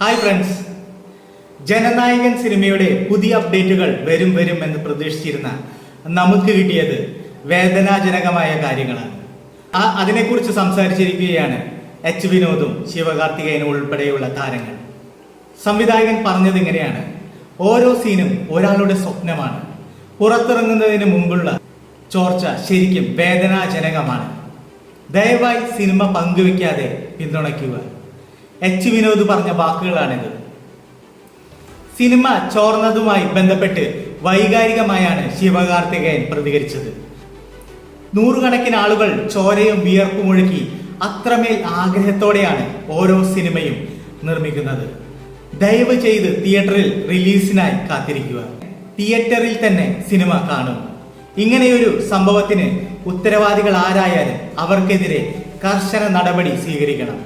Hi friends, Jananayakan സിനിമയുടെ പുതിയ അപ്ഡേറ്റുകൾ വരും എന്ന് പ്രതീക്ഷിച്ചിരുന്ന നമുക്ക് കിട്ടിയത് വേദനാജനകമായ കാര്യങ്ങളാണ്. അതിനെക്കുറിച്ച് സംസാരിച്ചിരിക്കുകയാണ് എച്ച് വിനോദും ശിവകാർത്തികേയനും ഉൾപ്പെടെയുള്ള താരങ്ങൾ. സംവിധായകൻ പറഞ്ഞത് ഇങ്ങനെയാണ്: ഓരോ സീനും ഒരാളുടെ സ്വപ്നമാണ്. പുറത്തിറങ്ങുന്നതിന് മുമ്പുള്ള ചോർച്ച ശരിക്കും വേദനാജനകമാണ്. ദയവായി സിനിമ പങ്കുവെക്കാതെ പിന്തുണയ്ക്കുക. എച്ച് വിനോദ് പറഞ്ഞ വാക്കുകളാണിത്. സിനിമ ചോർന്നതുമായി ബന്ധപ്പെട്ട് വൈകാരികമായാണ് ശിവകാർത്തികേയൻ പ്രതികരിച്ചത്. നൂറുകണക്കിന് ആളുകൾ ചോരയും വിയർപ്പും ഒഴുക്കി അത്രമേൽ ആഗ്രഹത്തോടെയാണ് ഓരോ സിനിമയും നിർമ്മിക്കുന്നത്. ദയവ് ചെയ്ത് തിയേറ്ററിൽ റിലീസിനായി കാത്തിരിക്കുക. തിയേറ്ററിൽ തന്നെ സിനിമ കാണും. ഇങ്ങനെയൊരു സംഭവത്തിന് ഉത്തരവാദികൾ ആരായാലും അവർക്കെതിരെ കർശന നടപടി സ്വീകരിക്കണം.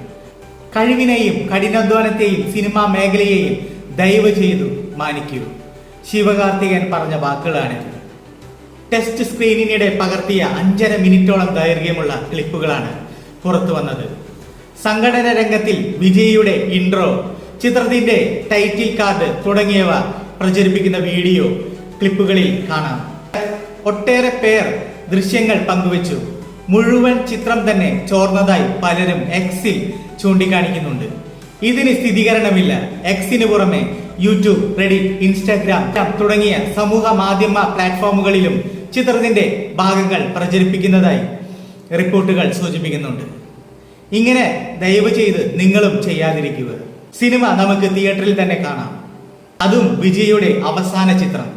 കഴിവിനെയും കഠിനാധ്വാനത്തെയും സിനിമാ മേഖലയെയും ദയവ് ചെയ്തു മാനിക്കൂ. ശിവകാർത്തികേയൻ പറഞ്ഞ വാക്കുകളാണിത്. ടെസ്റ്റ് സ്ക്രീനിനിടെ പകർത്തിയ 5.5 മിനിറ്റോളം ദൈർഘ്യമുള്ള ക്ലിപ്പുകളാണ് പുറത്തു വന്നത്. സംഘടന രംഗത്തിൽ വിജയിയുടെ ഇൻട്രോ, ചിത്രത്തിന്റെ ടൈറ്റിൽ കാർഡ് തുടങ്ങിയവ പ്രചരിപ്പിക്കുന്ന വീഡിയോ ക്ലിപ്പുകളിൽ കാണാം. ഒട്ടേറെ പേർ ദൃശ്യങ്ങൾ പങ്കുവച്ചു. മുഴുവൻ ചിത്രം തന്നെ ചോർന്നതായി പലരും എക്സിൽ ചൂണ്ടിക്കാണിക്കുന്നുണ്ട്. ഇതിന് സ്ഥിരീകരണമില്ല. എക്സിന് പുറമെ യൂട്യൂബ്, റെഡിറ്റ്, ഇൻസ്റ്റാഗ്രാം തുടങ്ങിയ സമൂഹ മാധ്യമ പ്ലാറ്റ്ഫോമുകളിലും ചിത്രത്തിന്റെ ഭാഗങ്ങൾ പ്രചരിപ്പിക്കുന്നതായി റിപ്പോർട്ടുകൾ സൂചിപ്പിക്കുന്നുണ്ട്. ഇങ്ങനെ ദയവ് ചെയ്ത് നിങ്ങളും ചെയ്യാതിരിക്കുക. സിനിമ നമുക്ക് തിയേറ്ററിൽ തന്നെ കാണാം. അതും വിജയുടെ അവസാന ചിത്രം.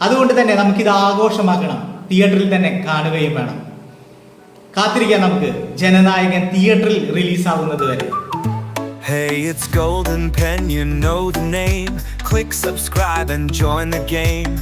അതുകൊണ്ട് തന്നെ നമുക്കിത് ആഘോഷമാക്കണം. തിയേറ്ററിൽ തന്നെ കാണുകയും വേണം. കാത്തിരിക്കാം നമുക്ക് ജനനായകൻ തിയേറ്ററിൽ റിലീസാവുന്നത് വരെ. Hey, it's Golden Pen, you know the name. Click subscribe and join the game.